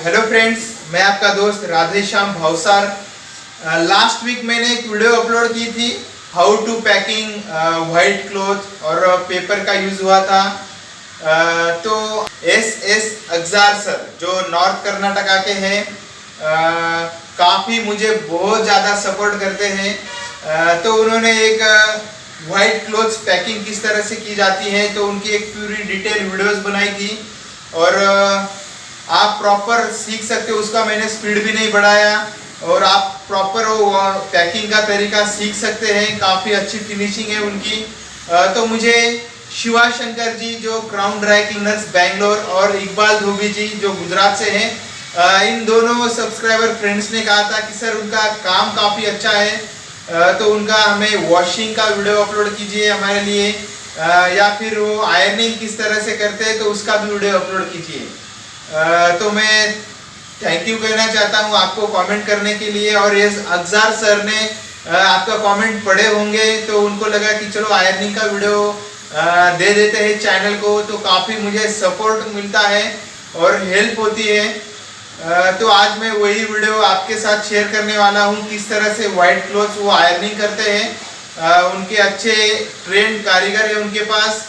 Hello friends, मैं आपका दोस्त राधेश्याम भावसार। लास्ट वीक मैंने एक वीडियो अपलोड की थी how to packing white cloth और पेपर का यूज़ हुआ था। तो एस अगजार सर जो नॉर्थ कर्नाटका के हैं, काफ़ी मुझे बहुत ज़्यादा सपोर्ट करते हैं। तो उन्होंने एक वाइट क्लॉथ्स पैकिंग किस तरह से की जाती है तो उनकी एक पूरी डिटेल वीडियोस बनाई थी और आप प्रॉपर सीख सकते हो। उसका मैंने स्पीड भी नहीं बढ़ाया और आप प्रॉपर पैकिंग का तरीका सीख सकते हैं। काफ़ी अच्छी फिनिशिंग है उनकी। तो मुझे शिवा शंकर जी जो क्राउन ड्राई क्लीनर्स बैंगलोर और इकबाल धोबी जी जो गुजरात से हैं, इन दोनों सब्सक्राइबर फ्रेंड्स ने कहा था कि सर उनका काम काफ़ी अच्छा है, तो उनका हमें वॉशिंग का वीडियो अपलोड कीजिए हमारे लिए, या फिर वो आयरनिंग किस तरह से करते हैं तो उसका भी वीडियो अपलोड कीजिए। तो मैं थैंक यू कहना चाहता हूँ आपको कमेंट करने के लिए। और ये अगजार सर ने आपका कमेंट पढ़े होंगे तो उनको लगा कि चलो आयरनिंग का वीडियो दे देते हैं चैनल को, तो काफ़ी मुझे सपोर्ट मिलता है और हेल्प होती है। तो आज मैं वही वीडियो आपके साथ शेयर करने वाला हूँ किस तरह से वाइट क्लॉथ्स वो आयरनिंग करते हैं। उनके अच्छे ट्रेंड कारीगर है उनके पास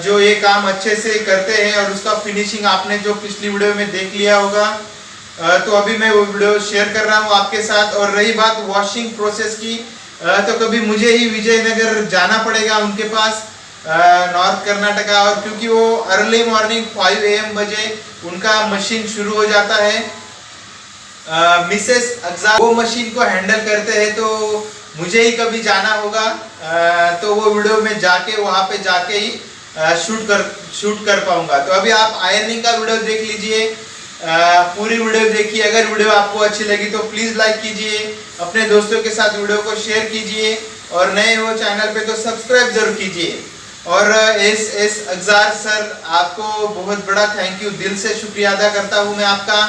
जो ये काम अच्छे से करते हैं और उसका फिनिशिंग आपने जो पिछली वीडियो में देख लिया होगा। तो अभी मैं वो वीडियो शेयर कर रहा हूँ आपके साथ। और रही बात वॉशिंग प्रोसेस की, तो कभी मुझे ही विजयनगर जाना पड़ेगा उनके पास नॉर्थ कर्नाटका, और क्योंकि वो अर्ली मॉर्निंग 5 AM बजे उनका मशीन शुरू हो जाता है। मिसेस अगजार वो मशीन को हैंडल करते हैं तो मुझे ही कभी जाना होगा। तो वो वीडियो में जाके वहाँ पे जाके ही शूट कर पाऊंगा। तो अभी आप आयरनिंग का वीडियो देख लीजिए, पूरी वीडियो देखिए। अगर वीडियो आपको अच्छी लगी तो प्लीज़ लाइक कीजिए, अपने दोस्तों के साथ वीडियो को शेयर कीजिए और नए हो चैनल पे तो सब्सक्राइब जरूर कीजिए। और एस अगजार सर आपको बहुत बड़ा थैंक यू, दिल से शुक्रिया अदा करता हूँ मैं आपका,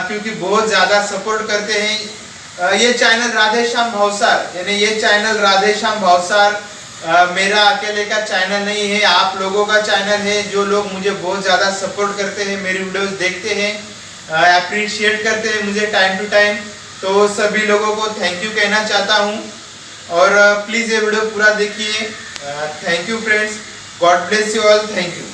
क्योंकि बहुत ज़्यादा सपोर्ट करते हैं। ये चैनल राधेश्याम भावसार, यानी ये चैनल राधेश्याम भावसार मेरा अकेले का चैनल नहीं है, आप लोगों का चैनल है। जो लोग मुझे बहुत ज़्यादा सपोर्ट करते हैं, मेरी वीडियोस देखते हैं, अप्रिशिएट करते हैं मुझे टाइम टू टाइम, तो सभी लोगों को थैंक यू कहना चाहता हूँ। और प्लीज़ ये वीडियो पूरा देखिए। Thank you friends, God bless you all, thank you.